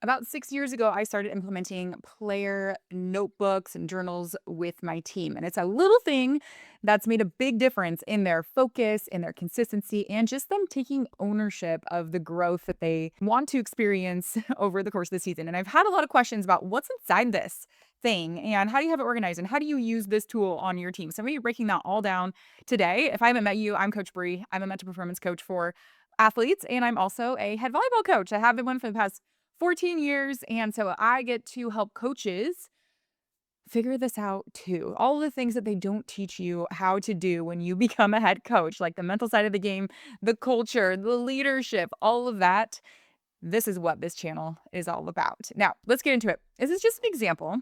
About 6 years ago, I started implementing player notebooks and journals with my team. And it's a little thing that's made a big difference in their focus, in their consistency, and just them taking ownership of the growth that they want to experience over the course of the season. And I've had a lot of questions about what's inside this thing and how do you have it organized and how do you use this tool on your team. So I'm going to be breaking that all down today. If I haven't met you, I'm Coach Bre. I'm a mental performance coach for athletes, and I'm also a head volleyball coach. I have been one for the past 14 years. And so I get to help coaches figure this out too. All the things that they don't teach you how to do when you become a head coach, like the mental side of the game, the culture, the leadership, all of that. This is what this channel is all about. Now, let's get into it. This is just an example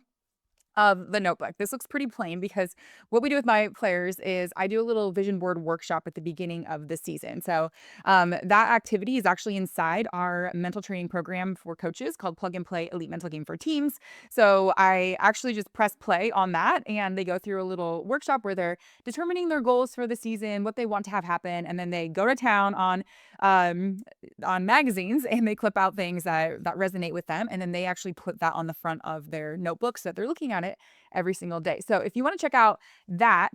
of the notebook. This looks pretty plain because what we do with my players is I do a little vision board workshop at the beginning of the season. So that activity is actually inside our mental training program for coaches called Plug and Play Elite Mental Game for Teams. So I actually just press play on that and they go through a little workshop where they're determining their goals for the season, what they want to have happen, and then they go to town um, on magazines and they clip out things that resonate with them, and then they actually put that on the front of their notebook so that they're looking at it every single day. So if you want to check out that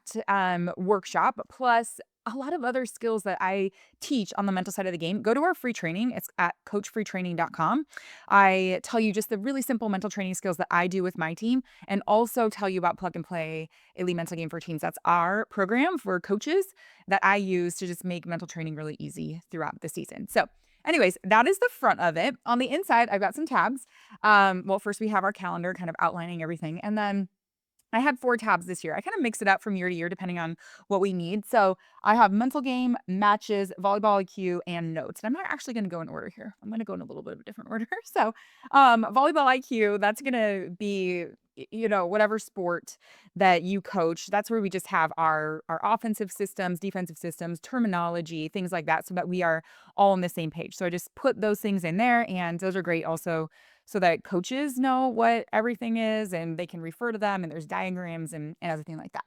workshop plus a lot of other skills that I teach on the mental side of the game, go to our free training. It's at coachfreetraining.com. I tell you just the really simple mental training skills that I do with my team and also tell you about Plug and Play Elite Mental Game for Teens. That's our program for coaches that I use to just make mental training really easy throughout the season. So anyways, that is the front of it. On the inside, I've got some tabs. Well, first we have our calendar kind of outlining everything. And then I had 4 tabs this year. I kind of mix it up from year to year depending on what we need. So I have mental game, matches, volleyball IQ, and notes. And I'm not actually going to go in order here. I'm going to go in a little bit of a different order. So volleyball IQ, that's going to be whatever sport that you coach. That's where we just have our offensive systems, defensive systems, terminology, things like that, so that we are all on the same page. So I just put those things in there, and those are great also so that coaches know what everything is and they can refer to them and there's diagrams and everything like that.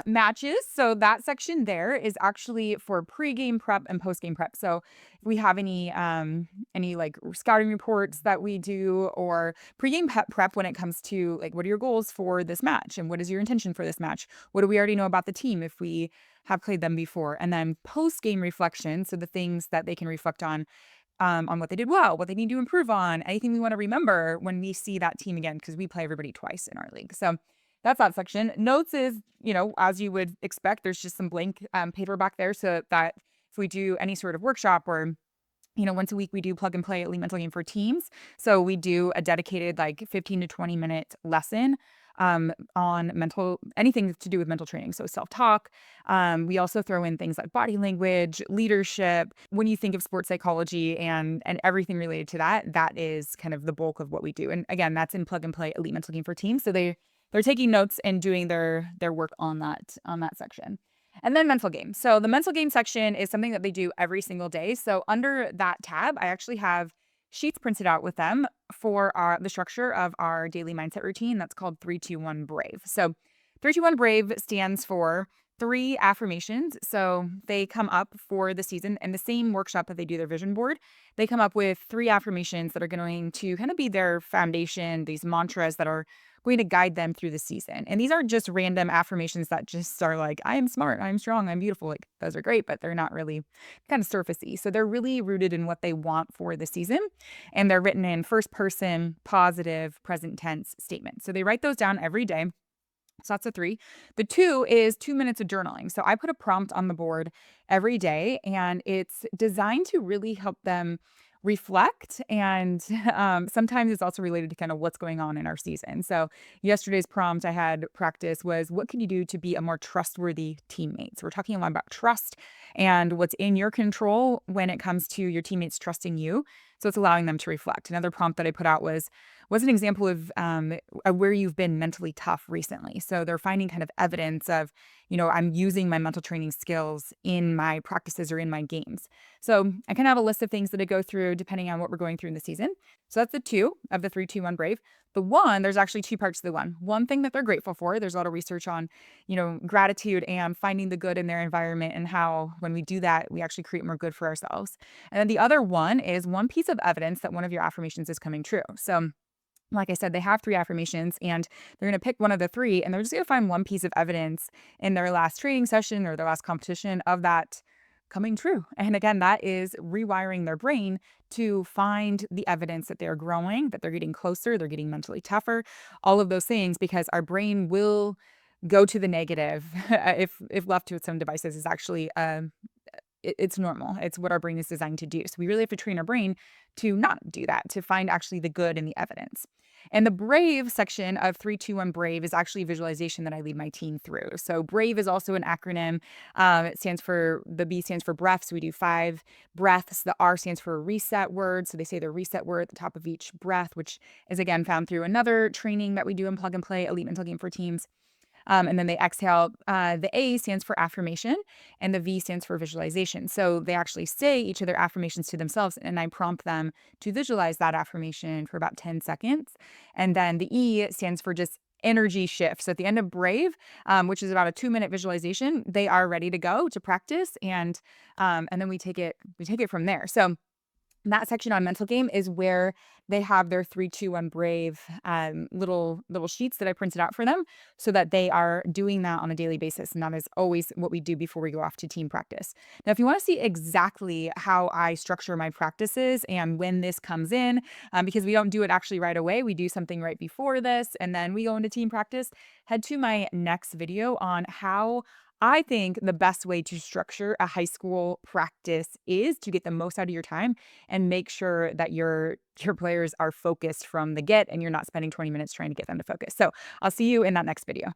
Matches. So that section there is actually for pregame prep and postgame prep. So if we have any like scouting reports that we do or pregame prep when it comes to like, what are your goals for this match? And what is your intention for this match? What do we already know about the team if we have played them before? And then postgame reflection. So the things that they can reflect on what they did well, what they need to improve on, anything we want to remember when we see that team again, because we play everybody twice in our league. So that's that section. Notes is, as you would expect, there's just some blank paper back there so that if we do any sort of workshop or once a week we do Plug and Play Elite Mental Game for Teams. So we do a dedicated like 15 to 20-minute lesson on anything to do with mental training. So self-talk. We also throw in things like body language, leadership. When you think of sports psychology and everything related to that, that is kind of the bulk of what we do. And again, that's in Plug and Play Elite Mental Game for Teams. So they're taking notes and doing their work on that section. And then mental game. So the mental game section is something that they do every single day. So under that tab, I actually have sheets printed out with them for the structure of our daily mindset routine. That's called 3-2-1 Brave. So 3-2-1 Brave stands for 3 affirmations. So they come up for the season and the same workshop that they do their vision board. They come up with 3 affirmations that are going to kind of be their foundation, these mantras that are going to guide them through the season. And these aren't just random affirmations that just are like, I am smart, I'm strong, I'm beautiful. Like those are great, but they're not really kind of surfacey. So they're really rooted in what they want for the season. And they're written in first person, positive, present tense statements. So they write those down every day. So that's a 3. The 2 is 2 minutes of journaling. So I put a prompt on the board every day, and it's designed to really help them reflect. And sometimes it's also related to kind of what's going on in our season. So yesterday's prompt I had practice was, what can you do to be a more trustworthy teammate? So we're talking a lot about trust and what's in your control when it comes to your teammates trusting you. So it's allowing them to reflect. Another prompt that I put out was an example of where you've been mentally tough recently. So they're finding kind of evidence of, I'm using my mental training skills in my practices or in my games. So I kind of have a list of things that I go through depending on what we're going through in the season. So that's the 2 of the 3, 2, 1 brave. The 1, there's actually 2 parts to the 1. One thing that they're grateful for, there's a lot of research on, gratitude and finding the good in their environment and how when we do that, we actually create more good for ourselves. And then the other one is one piece of evidence that one of your affirmations is coming true. So like I said, they have 3 affirmations and they're gonna pick one of the 3 and they're just gonna find one piece of evidence in their last training session or their last competition of that coming true. And again, that is rewiring their brain to find the evidence that they're growing, that they're getting closer, they're getting mentally tougher, all of those things because our brain will go to the negative if left to its own devices is actually it's normal. It's what our brain is designed to do. So we really have to train our brain to not do that, to find actually the good in the evidence. And the brave section of 321 brave is actually a visualization that I lead my team through. So brave is also an acronym. It stands for the B stands for breath. So we do 5 breaths. The R stands for reset word. So they say the reset word at the top of each breath, which is again found through another training that we do in Plug and Play Elite Mental Game for Teams. And then they exhale. The A stands for affirmation, and the V stands for visualization. So they actually say each of their affirmations to themselves, and I prompt them to visualize that affirmation for about 10 seconds. And then the E stands for just energy shift. So at the end of Brave, which is about a 2-minute visualization, they are ready to go to practice, and then we take it from there. So that section on mental game is where they have their 3, 2, 1 brave little sheets that I printed out for them so that they are doing that on a daily basis. And that is always what we do before we go off to team practice. Now, if you want to see exactly how I structure my practices and when this comes in, because we don't do it actually right away, we do something right before this and then we go into team practice, head to my next video on how I think the best way to structure a high school practice is to get the most out of your time and make sure that your players are focused from the get and you're not spending 20 minutes trying to get them to focus. So I'll see you in that next video.